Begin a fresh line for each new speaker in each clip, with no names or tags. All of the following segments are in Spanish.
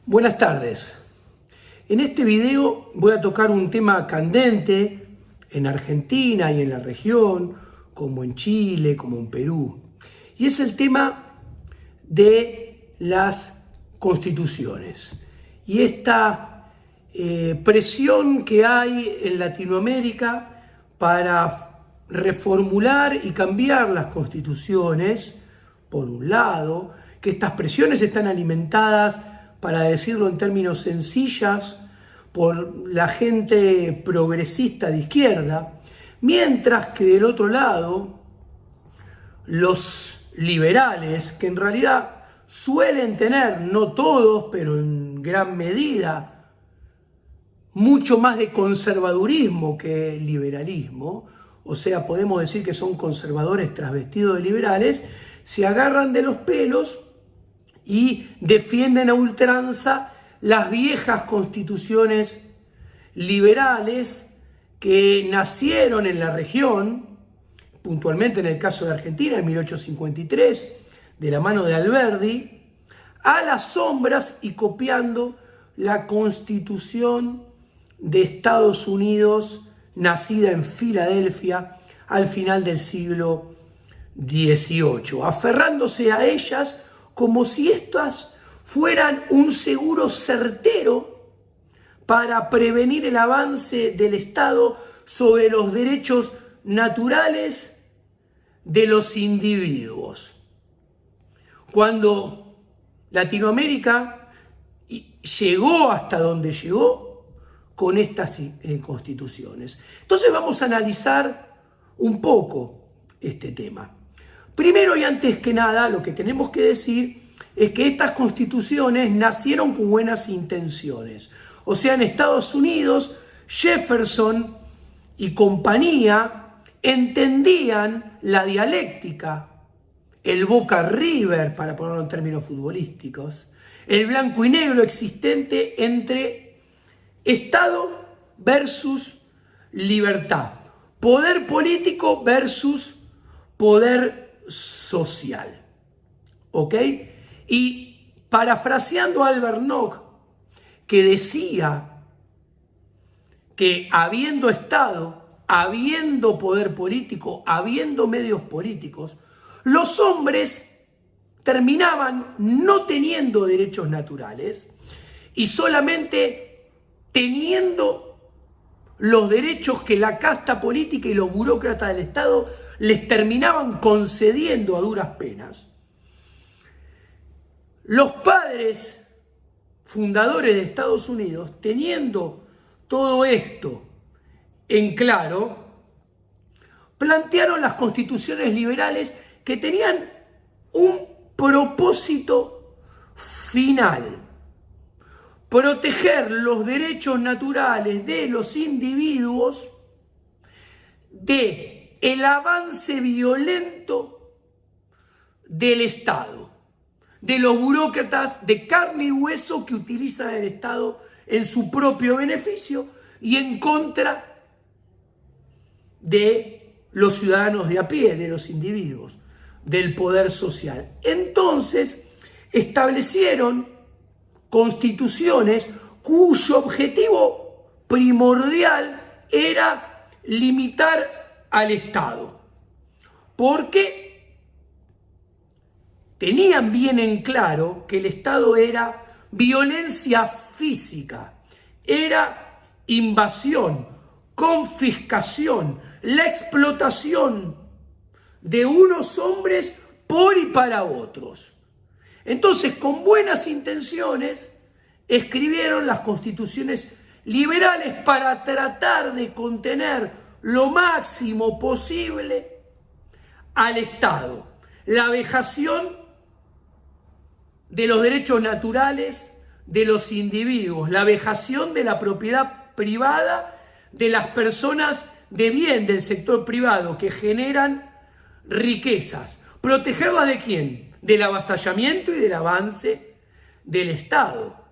Buenas tardes. En este video voy a tocar un tema candente en Argentina y en la región, como en Chile, como en Perú. Y es el tema de las constituciones. Y esta presión que hay en Latinoamérica para reformular y cambiar las constituciones, por un lado, que estas presiones están alimentadas, para decirlo en términos sencillos, por la gente progresista de izquierda, mientras que del otro lado, los liberales, que en realidad suelen tener, no todos, pero en gran medida, mucho más de conservadurismo que liberalismo, o sea, podemos decir que son conservadores trasvestidos de liberales, se agarran de los pelos y defienden a ultranza las viejas constituciones liberales que nacieron en la región, puntualmente en el caso de Argentina, en 1853, de la mano de Alberdi, a las sombras y copiando la Constitución de Estados Unidos, nacida en Filadelfia al final del siglo XVIII, aferrándose a ellas como si estas fueran un seguro certero para prevenir el avance del Estado sobre los derechos naturales de los individuos. Cuando Latinoamérica llegó hasta donde llegó con estas constituciones. Entonces vamos a analizar un poco este tema. Primero y antes que nada, lo que tenemos que decir es que estas constituciones nacieron con buenas intenciones. O sea, en Estados Unidos, Jefferson y compañía entendían la dialéctica, el Boca River, para ponerlo en términos futbolísticos, el blanco y negro existente entre Estado versus libertad, poder político versus poder social. ¿Ok? Y parafraseando a Albert Nock, que decía que habiendo Estado, habiendo poder político, habiendo medios políticos, los hombres terminaban no teniendo derechos naturales y solamente teniendo los derechos que la casta política y los burócratas del Estado les terminaban concediendo a duras penas. Los padres fundadores de Estados Unidos, teniendo todo esto en claro, plantearon las constituciones liberales que tenían un propósito final: proteger los derechos naturales de los individuos de el avance violento del Estado, de los burócratas de carne y hueso que utilizan el Estado en su propio beneficio y en contra de los ciudadanos de a pie, de los individuos, del poder social. Entonces, establecieron constituciones cuyo objetivo primordial era limitar al Estado, porque tenían bien en claro que el Estado era violencia física, era invasión, confiscación, la explotación de unos hombres por y para otros. Entonces, con buenas intenciones, escribieron las constituciones liberales para tratar de contener lo máximo posible al Estado, la vejación de los derechos naturales de los individuos, la vejación de la propiedad privada de las personas de bien del sector privado que generan riquezas. ¿Protegerlas de quién? Del avasallamiento y del avance del Estado,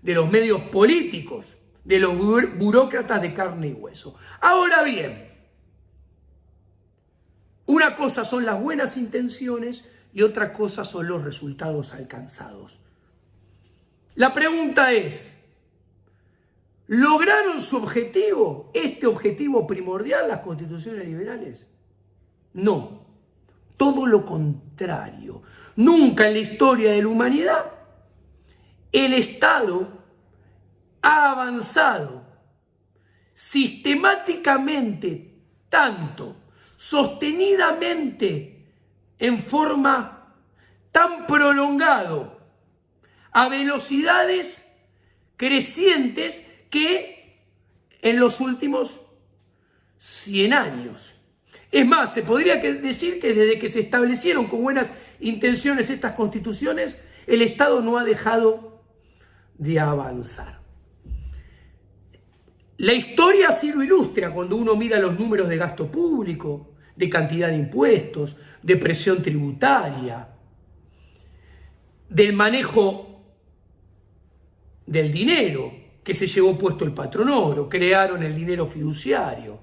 de los medios políticos, de los burócratas de carne y hueso. Ahora bien, una cosa son las buenas intenciones y otra cosa son los resultados alcanzados. La pregunta es, ¿lograron su objetivo, este objetivo primordial, las constituciones liberales? No, todo lo contrario. Nunca en la historia de la humanidad el Estado ha avanzado sistemáticamente, tanto, sostenidamente, en forma tan prolongado, a velocidades crecientes que en los últimos 100 años. Es más, se podría decir que desde que se establecieron con buenas intenciones estas constituciones, el Estado no ha dejado de avanzar. La historia así lo ilustra cuando uno mira los números de gasto público, de cantidad de impuestos, de presión tributaria, del manejo del dinero que se llevó puesto el patrón oro, crearon el dinero fiduciario,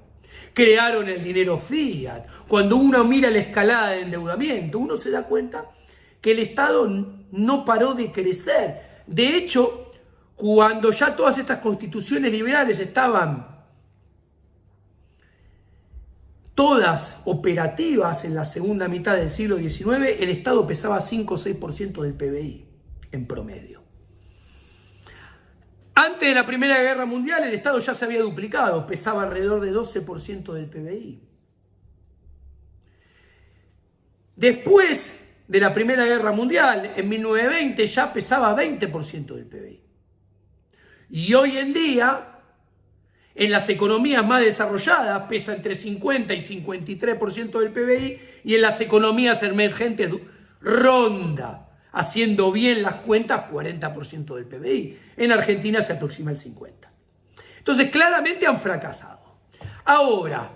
crearon el dinero fiat. Cuando uno mira la escalada de endeudamiento, uno se da cuenta que el Estado no paró de crecer. De hecho, cuando ya todas estas constituciones liberales estaban todas operativas en la segunda mitad del siglo XIX, el Estado pesaba 5 o 6% del PBI en promedio. Antes de la Primera Guerra Mundial, el Estado ya se había duplicado, pesaba alrededor de 12% del PBI. Después de la Primera Guerra Mundial, en 1920, ya pesaba 20% del PBI. Y hoy en día, en las economías más desarrolladas, pesa entre 50 y 53% del PBI, y en las economías emergentes ronda, haciendo bien las cuentas, 40% del PBI. En Argentina se aproxima al 50%. Entonces, claramente han fracasado. Ahora,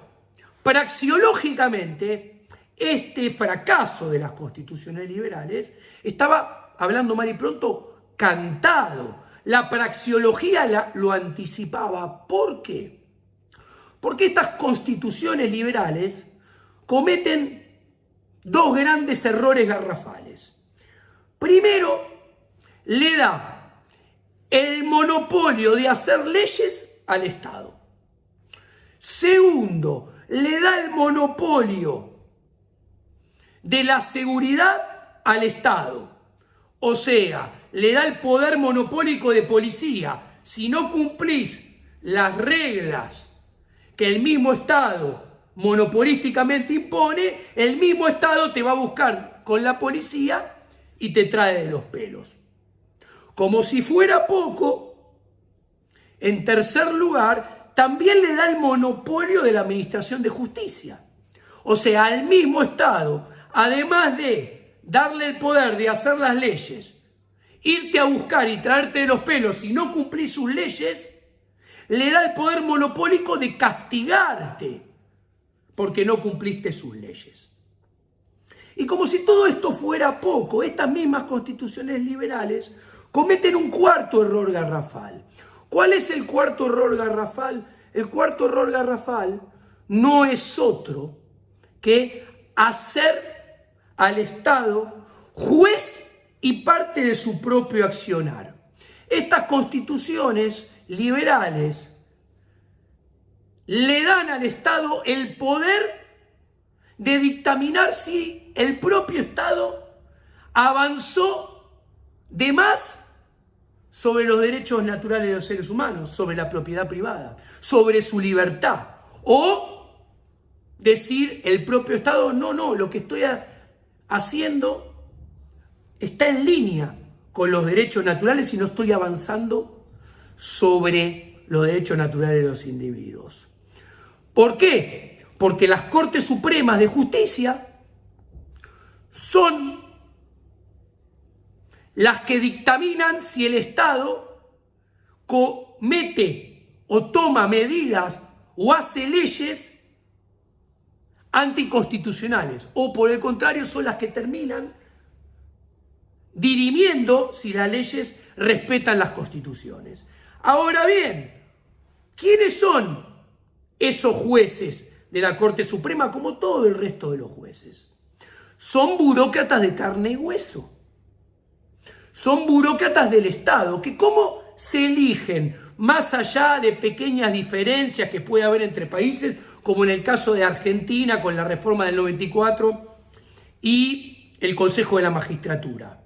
praxeológicamente, este fracaso de las constituciones liberales estaba, hablando mal y pronto, cantado. La praxeología lo anticipaba. ¿Por qué? Porque estas constituciones liberales cometen dos grandes errores garrafales. Primero, le da el monopolio de hacer leyes al Estado. Segundo, le da el monopolio de la seguridad al Estado. O sea, le da el poder monopólico de policía. Si no cumplís las reglas que el mismo Estado monopolísticamente impone, el mismo Estado te va a buscar con la policía y te trae de los pelos. Como si fuera poco, en tercer lugar, también le da el monopolio de la administración de justicia. O sea, al mismo Estado, además de darle el poder de hacer las leyes, irte a buscar y traerte de los pelos si no cumplís sus leyes, le da el poder monopólico de castigarte porque no cumpliste sus leyes. Y como si todo esto fuera poco, estas mismas constituciones liberales cometen un cuarto error garrafal. ¿Cuál es el cuarto error garrafal? El cuarto error garrafal no es otro que hacer al Estado juez y parte de su propio accionar. Estas constituciones liberales le dan al Estado el poder de dictaminar si el propio Estado avanzó de más sobre los derechos naturales de los seres humanos, sobre la propiedad privada, sobre su libertad. O decir el propio Estado, no, lo que estoy haciendo está en línea con los derechos naturales y no estoy avanzando sobre los derechos naturales de los individuos. ¿Por qué? Porque las Cortes Supremas de Justicia son las que dictaminan si el Estado comete o toma medidas o hace leyes anticonstitucionales, o por el contrario son las que terminan dirimiendo si las leyes respetan las constituciones. Ahora bien, ¿quiénes son esos jueces de la Corte Suprema como todo el resto de los jueces? Son burócratas de carne y hueso. son burócratas del Estado, que cómo se eligen, más allá de pequeñas diferencias que puede haber entre países, como en el caso de Argentina con la reforma del 94 y el Consejo de la Magistratura.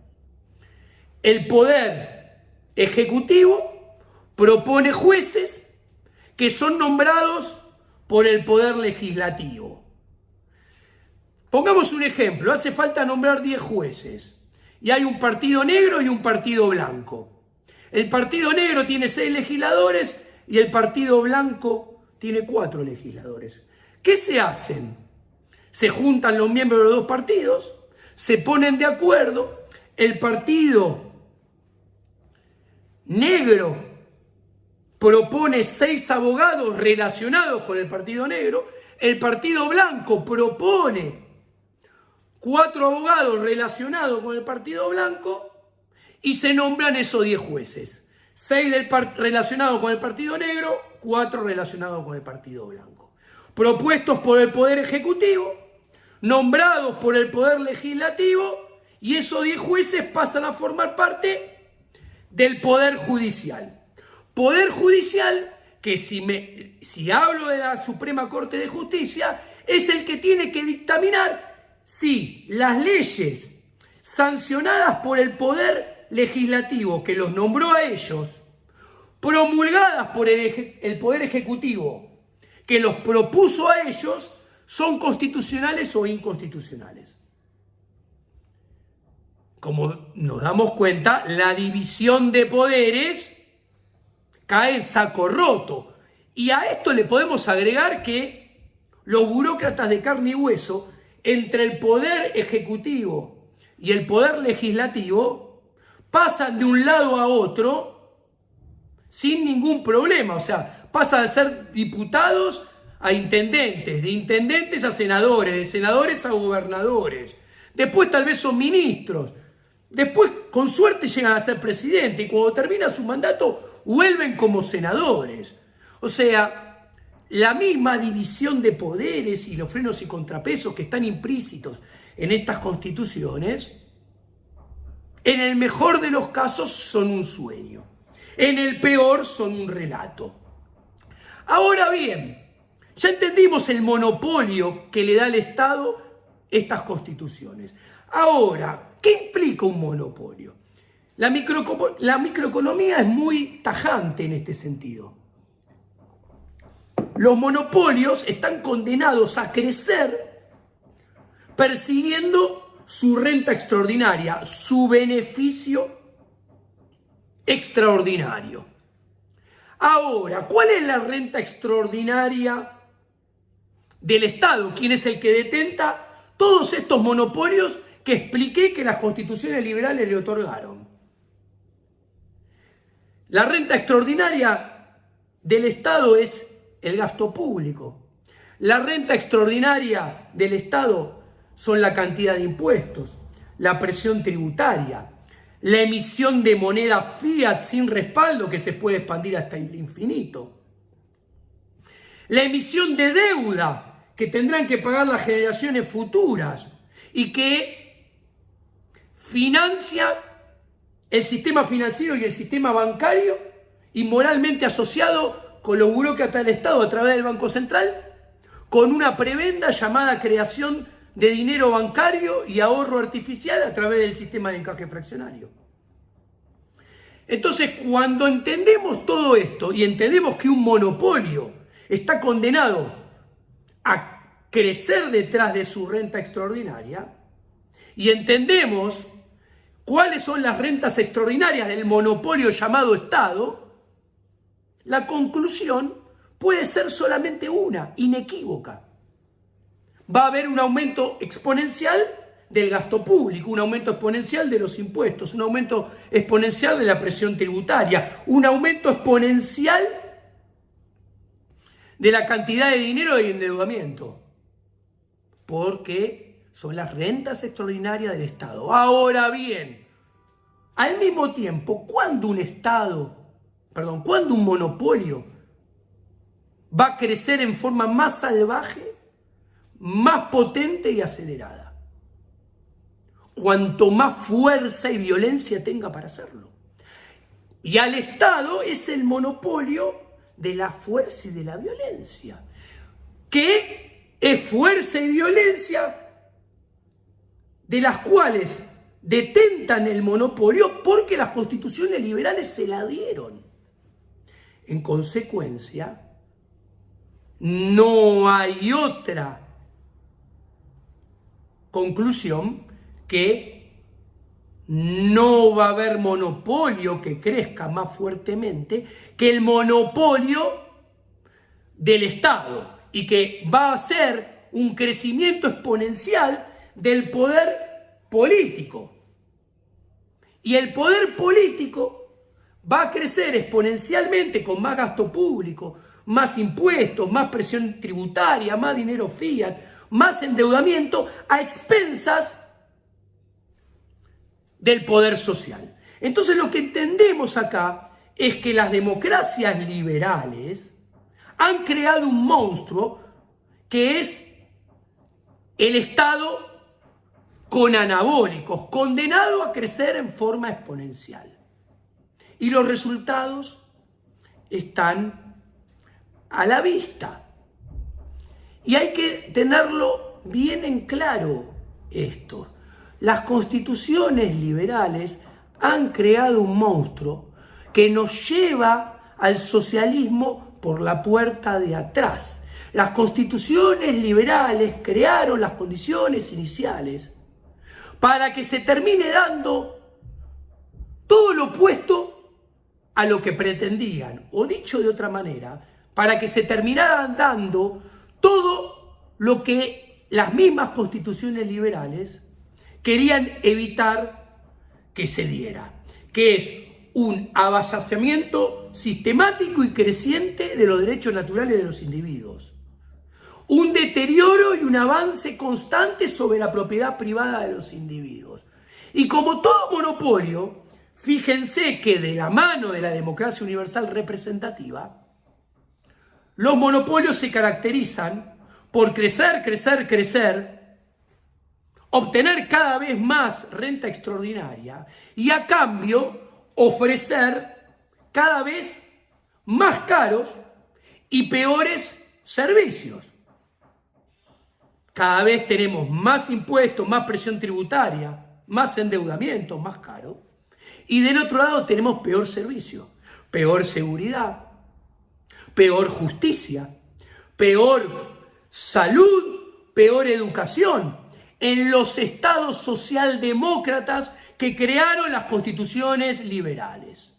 El Poder Ejecutivo propone jueces que son nombrados por el Poder Legislativo. Pongamos un ejemplo, hace falta nombrar 10 jueces y hay un partido negro y un partido blanco. El partido negro tiene 6 legisladores y el partido blanco tiene 4 legisladores. ¿Qué se hacen? Se juntan los miembros de los dos partidos, se ponen de acuerdo, el partido negro propone 6 abogados relacionados con el partido negro, el partido blanco propone 4 abogados relacionados con el partido blanco y se nombran esos 10 jueces. 6 relacionados con el partido negro, 4 relacionados con el partido blanco. Propuestos por el Poder Ejecutivo, nombrados por el Poder Legislativo, y esos 10 jueces pasan a formar parte del Poder Judicial. Poder Judicial que si hablo de la Suprema Corte de Justicia, es el que tiene que dictaminar si las leyes sancionadas por el Poder Legislativo, que los nombró a ellos, promulgadas por el Poder Ejecutivo, que los propuso a ellos, son constitucionales o inconstitucionales. Como nos damos cuenta, la división de poderes cae en saco roto. Y a esto le podemos agregar que los burócratas de carne y hueso, entre el Poder Ejecutivo y el Poder Legislativo, pasan de un lado a otro sin ningún problema. O sea, pasan de ser diputados a intendentes, de intendentes a senadores, de senadores a gobernadores. Después tal vez son ministros. Después, con suerte, llegan a ser presidente y cuando termina su mandato vuelven como senadores. O sea, la misma división de poderes y los frenos y contrapesos que están implícitos en estas constituciones, en el mejor de los casos son un sueño, en el peor son un relato. Ahora bien, ya entendimos el monopolio que le da al Estado estas constituciones. Ahora, ¿qué implica un monopolio? La microeconomía es muy tajante en este sentido. Los monopolios están condenados a crecer persiguiendo su renta extraordinaria, su beneficio extraordinario. Ahora, ¿cuál es la renta extraordinaria del Estado? ¿Quién es el que detenta todos estos monopolios que expliqué que las constituciones liberales le otorgaron? La renta extraordinaria del Estado es el gasto público. La renta extraordinaria del Estado son la cantidad de impuestos, la presión tributaria, la emisión de moneda fiat sin respaldo que se puede expandir hasta el infinito, la emisión de deuda que tendrán que pagar las generaciones futuras y que financia el sistema financiero y el sistema bancario y moralmente asociado con los burócratas del Estado a través del Banco Central, con una prebenda llamada creación de dinero bancario y ahorro artificial a través del sistema de encaje fraccionario. Entonces, cuando entendemos todo esto y entendemos que un monopolio está condenado a crecer detrás de su renta extraordinaria, y entendemos cuáles son las rentas extraordinarias del monopolio llamado Estado, la conclusión puede ser solamente una, inequívoca. Va a haber un aumento exponencial del gasto público, un aumento exponencial de los impuestos, un aumento exponencial de la presión tributaria, un aumento exponencial de la cantidad de dinero y endeudamiento, porque son las rentas extraordinarias del Estado. Ahora bien, al mismo tiempo, ¿cuándo un monopolio va a crecer en forma más salvaje, más potente y acelerada? cuanto más fuerza y violencia tenga para hacerlo. Y al Estado es el monopolio de la fuerza y de la violencia, que es fuerza y violencia de las cuales detentan el monopolio porque las constituciones liberales se la dieron. En consecuencia, no hay otra conclusión que no va a haber monopolio que crezca más fuertemente que el monopolio del Estado, y que va a ser un crecimiento exponencial del poder político. Y el poder político va a crecer exponencialmente con más gasto público, más impuestos, más presión tributaria, más dinero fiat, más endeudamiento a expensas del poder social. Entonces lo que entendemos acá es que las democracias liberales han creado un monstruo que es el Estado con anabólicos, condenado a crecer en forma exponencial. Y los resultados están a la vista. Y hay que tenerlo bien en claro esto. Las constituciones liberales han creado un monstruo que nos lleva al socialismo por la puerta de atrás. Las constituciones liberales crearon las condiciones iniciales para que se termine dando todo lo opuesto a lo que pretendían, o dicho de otra manera, para que se terminaran dando todo lo que las mismas constituciones liberales querían evitar que se diera, que es un avasallamiento sistemático y creciente de los derechos naturales de los individuos, un deterioro y un avance constante sobre la propiedad privada de los individuos. Y como todo monopolio, fíjense que de la mano de la democracia universal representativa, los monopolios se caracterizan por crecer, crecer, crecer, obtener cada vez más renta extraordinaria y a cambio ofrecer cada vez más caros y peores servicios. Cada vez tenemos más impuestos, más presión tributaria, más endeudamiento, más caro. Y del otro lado tenemos peor servicio, peor seguridad, peor justicia, peor salud, peor educación en los estados socialdemócratas que crearon las constituciones liberales.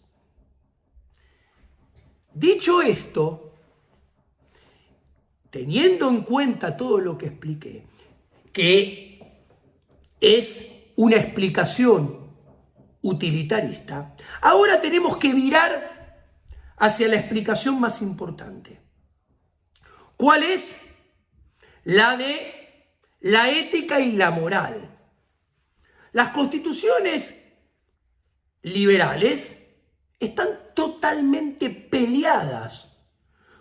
Dicho esto, teniendo en cuenta todo lo que expliqué, que es una explicación utilitarista, ahora tenemos que virar hacia la explicación más importante. ¿Cuál es? La de la ética y la moral. Las constituciones liberales están totalmente peleadas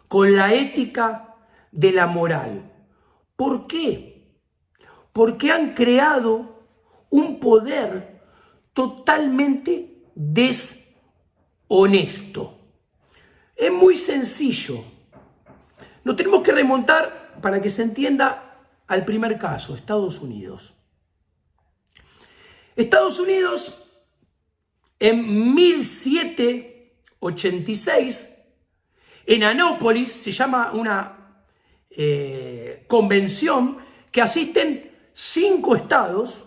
con la ética de la moral. ¿Por qué? Porque han creado un poder totalmente deshonesto. Es muy sencillo. Nos tenemos que remontar, para que se entienda, al primer caso, Estados Unidos. Estados Unidos, en 1786, en Annapolis, se llama una convención que asisten 5 estados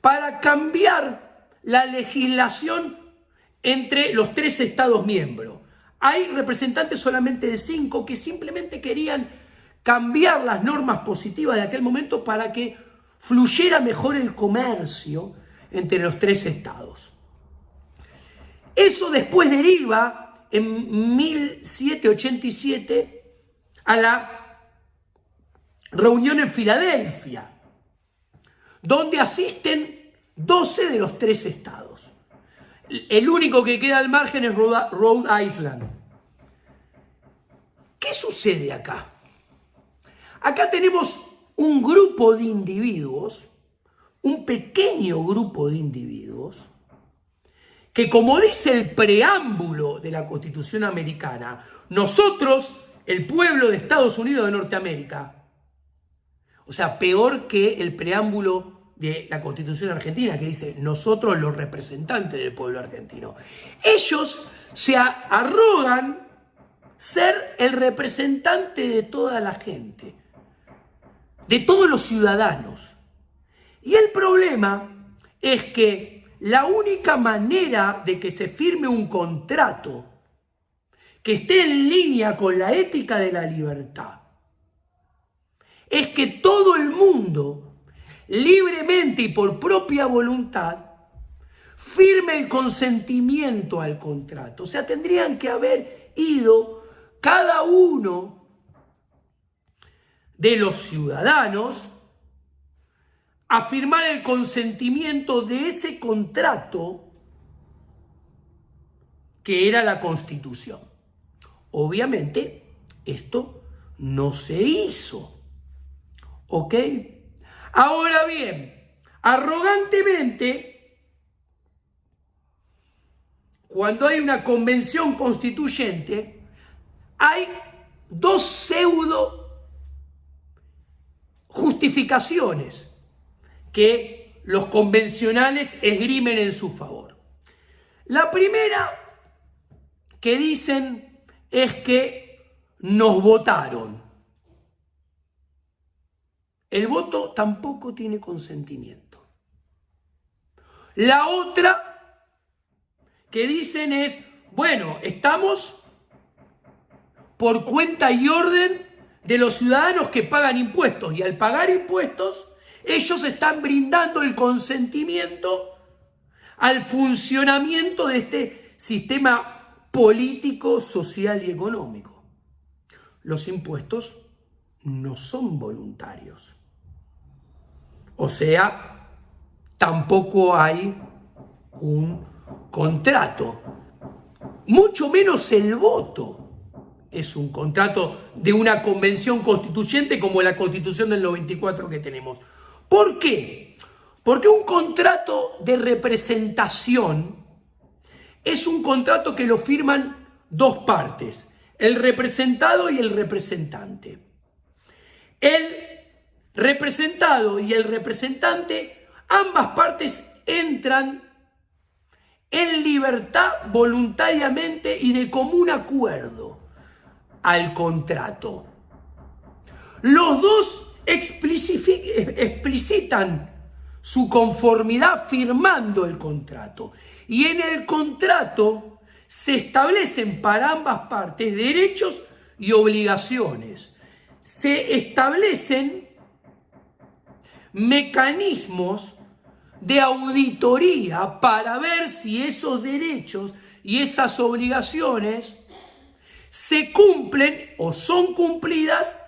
para cambiar la legislación entre los 3 estados miembros. Hay representantes solamente de 5 que simplemente querían cambiar las normas positivas de aquel momento para que fluyera mejor el comercio entre los 3 estados. Eso después deriva en 1787 a la reunión en Filadelfia, donde asisten 12 de los 3 estados. El único que queda al margen es Rhode Island. ¿Qué sucede acá? Acá tenemos un grupo de individuos un pequeño grupo de individuos que, como dice el preámbulo de la Constitución americana, nosotros, el pueblo de Estados Unidos de Norteamérica, o sea, peor que el preámbulo de la Constitución argentina, que dice nosotros los representantes del pueblo argentino, ellos se arrogan ser el representante de toda la gente, de todos los ciudadanos. Y el problema es que la única manera de que se firme un contrato que esté en línea con la ética de la libertad es que todo el mundo, libremente y por propia voluntad, firme el consentimiento al contrato. O sea, tendrían que haber ido cada uno de los ciudadanos a firmar el consentimiento de ese contrato que era la Constitución. Obviamente, esto no se hizo. ¿Ok? Ahora bien, arrogantemente, cuando hay una convención constituyente, hay dos pseudo justificaciones que los convencionales esgrimen en su favor. La primera que dicen es que nos votaron. El voto tampoco tiene consentimiento. La otra que dicen es, bueno, estamos por cuenta y orden de los ciudadanos que pagan impuestos, y al pagar impuestos ellos están brindando el consentimiento al funcionamiento de este sistema político, social y económico. Los impuestos no son voluntarios. O sea, tampoco hay un contrato. Mucho menos el voto es un contrato de una convención constituyente como la Constitución del 94 que tenemos. ¿Por qué? Porque un contrato de representación es un contrato que lo firman dos partes, el representado y el representante. El representado y el representante, ambas partes entran en libertad voluntariamente y de común acuerdo al contrato. Los dos explicitan su conformidad firmando el contrato. Y en el contrato se establecen para ambas partes derechos y obligaciones. Se establecen mecanismos de auditoría para ver si esos derechos y esas obligaciones se cumplen o son cumplidas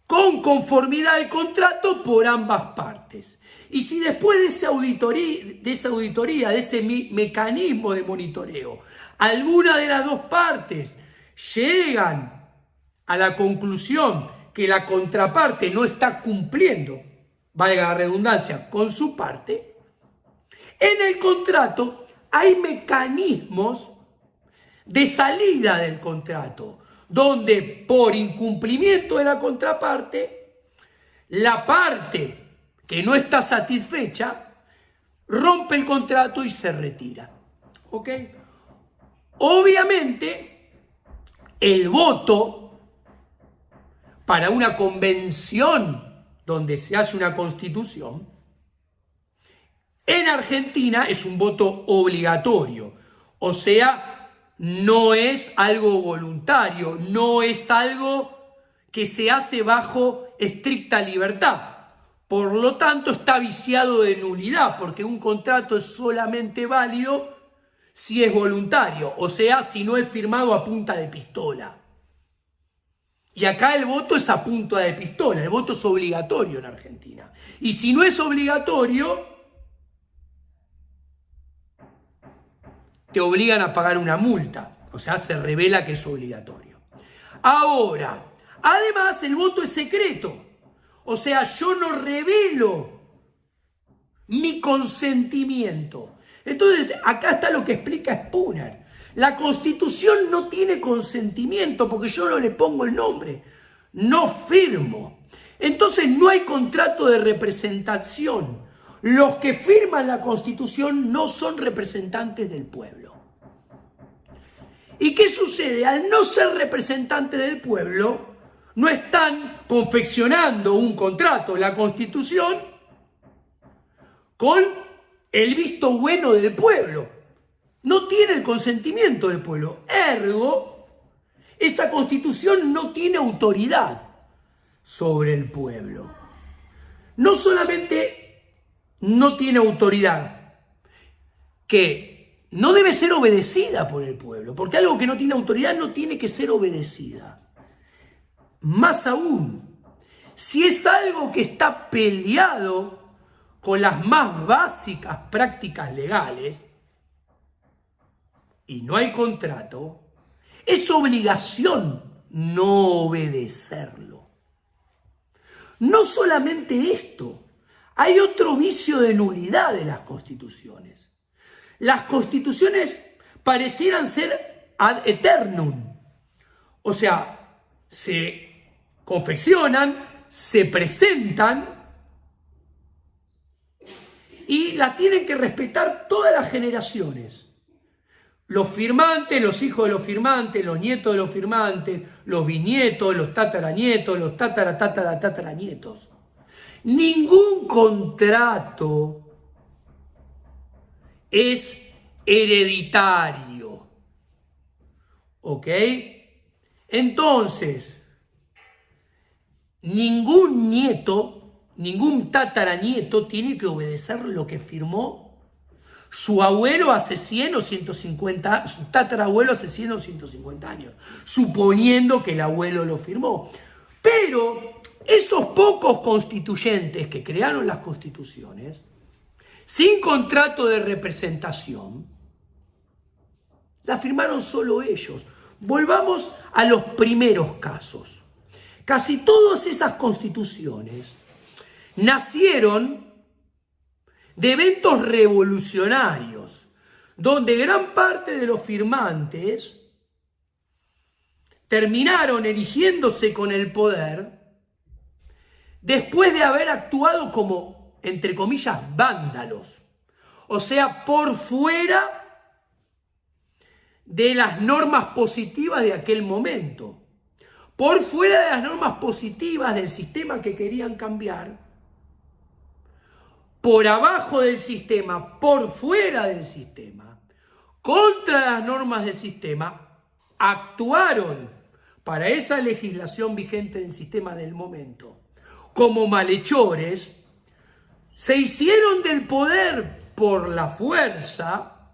con conformidad al contrato por ambas partes. Y si después de esa auditoría, de ese mecanismo de monitoreo, alguna de las dos partes llegan a la conclusión que la contraparte no está cumpliendo, valga la redundancia, con su parte, en el contrato hay mecanismos de salida del contrato, donde por incumplimiento de la contraparte, la parte que no está satisfecha rompe el contrato y se retira. ¿Ok? Obviamente, el voto para una convención donde se hace una constitución, en Argentina es un voto obligatorio, o sea, no es algo voluntario, no es algo que se hace bajo estricta libertad. Por lo tanto, está viciado de nulidad, porque un contrato es solamente válido si es voluntario, o sea, si no es firmado a punta de pistola. Y acá el voto es a punta de pistola, el voto es obligatorio en Argentina. Y si no es obligatorio, te obligan a pagar una multa, o sea, se revela que es obligatorio. Ahora, además el voto es secreto, o sea, yo no revelo mi consentimiento. Entonces, acá está lo que explica Spooner. La Constitución no tiene consentimiento porque yo no le pongo el nombre, no firmo. Entonces no hay contrato de representación. Los que firman la Constitución no son representantes del pueblo. ¿Y qué sucede? Al no ser representantes del pueblo, no están confeccionando un contrato, la Constitución, con el visto bueno del pueblo. No tiene el consentimiento del pueblo. Ergo, esa Constitución no tiene autoridad sobre el pueblo. No solamente no tiene autoridad, que no debe ser obedecida por el pueblo, porque algo que no tiene autoridad no tiene que ser obedecida. Más aún, si es algo que está peleado con las más básicas prácticas legales y no hay contrato, es obligación no obedecerlo. No solamente esto, hay otro vicio de nulidad de las constituciones. Las constituciones parecieran ser ad eternum, o sea, se confeccionan, se presentan y las tienen que respetar todas las generaciones. Los firmantes, los hijos de los firmantes, los nietos de los firmantes, los bisnietos, los tataranietos, los tataranietos. Ningún contrato es hereditario. ¿Ok? Entonces, ningún nieto, ningún tataranieto tiene que obedecer lo que firmó su abuelo hace 100 o 150, su tatarabuelo hace 100 o 150 años, suponiendo que el abuelo lo firmó. Pero esos pocos constituyentes que crearon las constituciones, sin contrato de representación, la firmaron solo ellos. Volvamos a los primeros casos. Casi todas esas constituciones nacieron de eventos revolucionarios, donde gran parte de los firmantes terminaron erigiéndose con el poder después de haber actuado como, entre comillas, vándalos. O sea, por fuera de las normas positivas de aquel momento, por fuera de las normas positivas del sistema que querían cambiar, por abajo del sistema, por fuera del sistema, contra las normas del sistema, actuaron para esa legislación vigente del sistema del momento como malhechores, se hicieron del poder por la fuerza,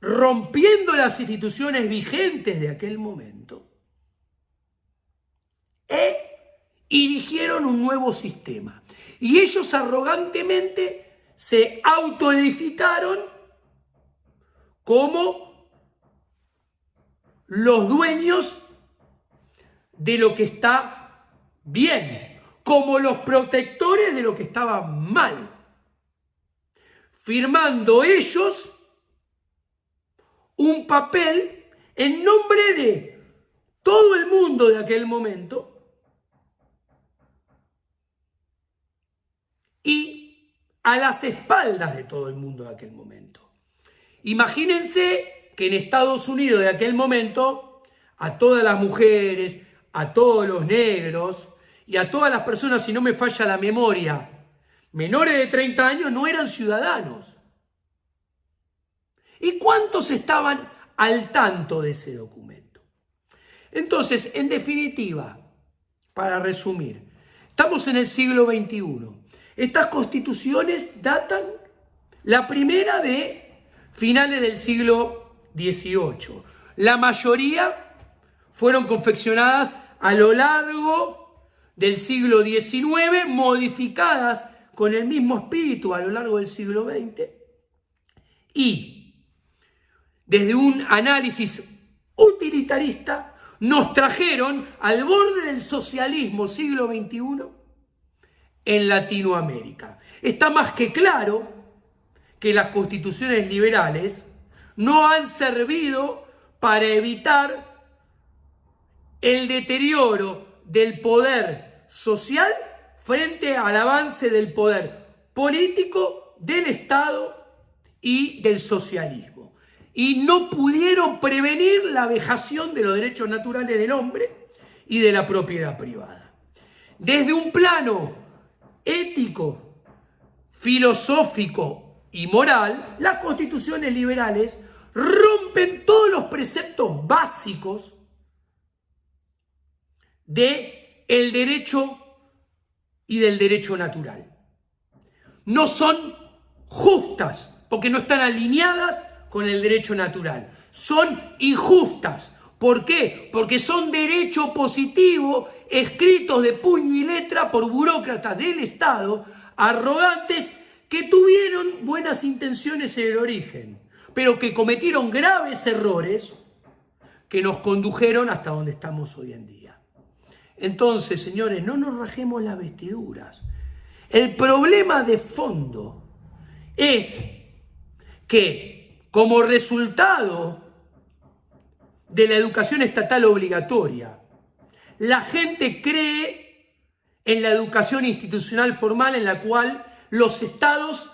rompiendo las instituciones vigentes de aquel momento, e erigieron un nuevo sistema. Y ellos arrogantemente se autoedificaron como los dueños de lo que está bien, como los protectores de lo que estaba mal, firmando ellos un papel en nombre de todo el mundo de aquel momento y a las espaldas de todo el mundo de aquel momento. Imagínense que en Estados Unidos de aquel momento, a todas las mujeres, a todos los negros y a todas las personas, si no me falla la memoria, menores de 30 años no eran ciudadanos. ¿Y cuántos estaban al tanto de ese documento? Entonces, en definitiva, para resumir, estamos en el siglo XXI. Estas constituciones datan, la primera de finales del siglo XVIII. La mayoría fueron confeccionadas a lo largo del siglo XIX, modificadas con el mismo espíritu a lo largo del siglo XX. Y desde un análisis utilitarista nos trajeron al borde del socialismo siglo XXI en Latinoamérica. Está más que claro que las constituciones liberales no han servido para evitar el deterioro del poder social frente al avance del poder político, del Estado y del socialismo. Y no pudieron prevenir la vejación de los derechos naturales del hombre y de la propiedad privada. Desde un plano ético, filosófico y moral, las constituciones liberales rompen todos los preceptos básicos del derecho y del derecho natural. No son justas porque no están alineadas con el derecho natural. Son injustas. ¿Por qué? Porque son derecho positivo escritos de puño y letra por burócratas del Estado arrogantes que tuvieron buenas intenciones en el origen, pero que cometieron graves errores que nos condujeron hasta donde estamos hoy en día. Entonces, señores, no nos rajemos las vestiduras. El problema de fondo es que, como resultado de la educación estatal obligatoria, la gente cree en la educación institucional formal en la cual los estados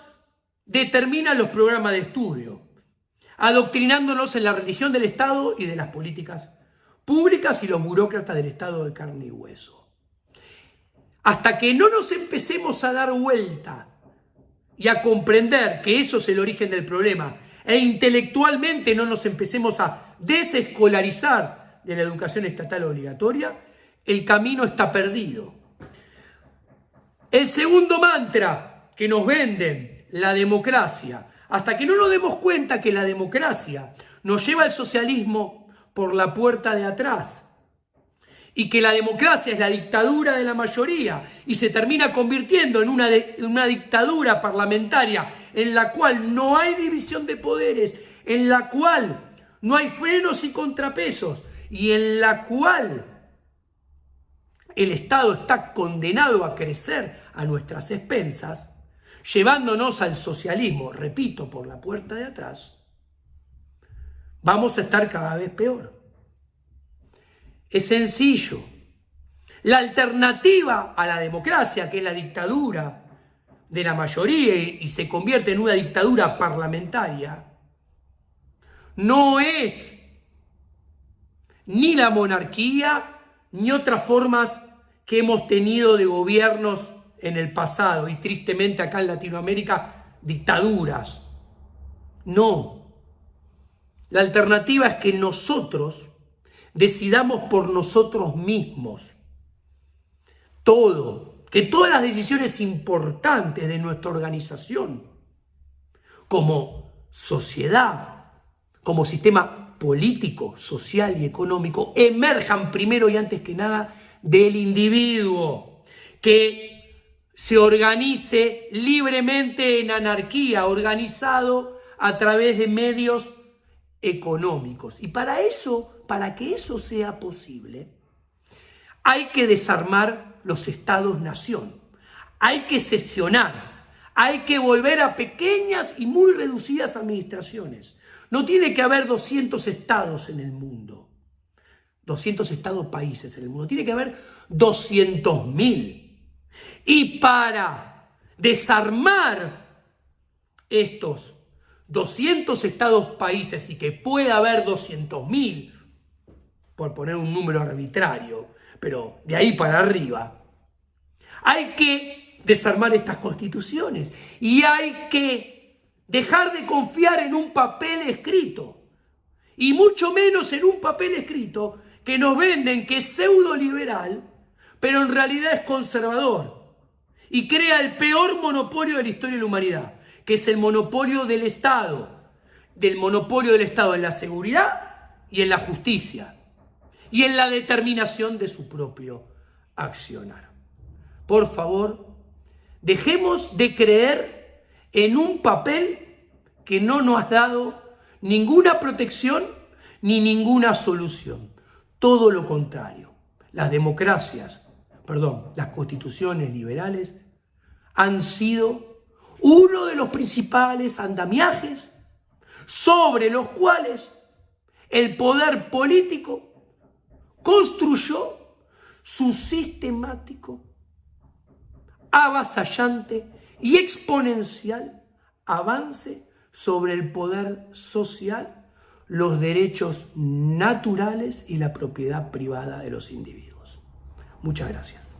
determinan los programas de estudio, adoctrinándonos en la religión del Estado y de las políticas públicas y los burócratas del Estado de carne y hueso. Hasta que no nos empecemos a dar vuelta y a comprender que eso es el origen del problema e intelectualmente no nos empecemos a desescolarizar de la educación estatal obligatoria, el camino está perdido. El segundo mantra que nos venden, la democracia, hasta que no nos demos cuenta que la democracia nos lleva al socialismo por la puerta de atrás y que la democracia es la dictadura de la mayoría y se termina convirtiendo en una dictadura parlamentaria en la cual no hay división de poderes, en la cual no hay frenos y contrapesos y en la cual el Estado está condenado a crecer a nuestras expensas, llevándonos al socialismo, repito, por la puerta de atrás, vamos a estar cada vez peor. Es sencillo. La alternativa a la democracia, que es la dictadura de la mayoría y se convierte en una dictadura parlamentaria, no es ni la monarquía ni otras formas que hemos tenido de gobiernos en el pasado y tristemente acá en Latinoamérica, dictaduras. No. La alternativa es que nosotros decidamos por nosotros mismos todo, que todas las decisiones importantes de nuestra organización, como sociedad, como sistema político, social y económico, emerjan primero y antes que nada del individuo, que se organice libremente en anarquía, organizado a través de medios económicos. Y para que eso sea posible, hay que desarmar los estados-nación, hay que sesionar, hay que volver a pequeñas y muy reducidas administraciones. No tiene que haber 200 estados en el mundo, 200 estados-países en el mundo, tiene que haber 200.000. Y para desarmar estos 200 estados-países y que pueda haber 200.000, por poner un número arbitrario, pero de ahí para arriba, hay que desarmar estas constituciones y hay que dejar de confiar en un papel escrito y mucho menos en un papel escrito que nos venden que es pseudo liberal, pero en realidad es conservador y crea el peor monopolio de la historia de la humanidad, que es el monopolio del Estado en la seguridad y en la justicia y en la determinación de su propio accionar. Por favor, dejemos de creer en un papel que no nos ha dado ninguna protección ni ninguna solución. Todo lo contrario, las constituciones liberales han sido uno de los principales andamiajes sobre los cuales el poder político construyó su sistemático, avasallante y exponencial avance sobre el poder social, los derechos naturales y la propiedad privada de los individuos. Muchas gracias.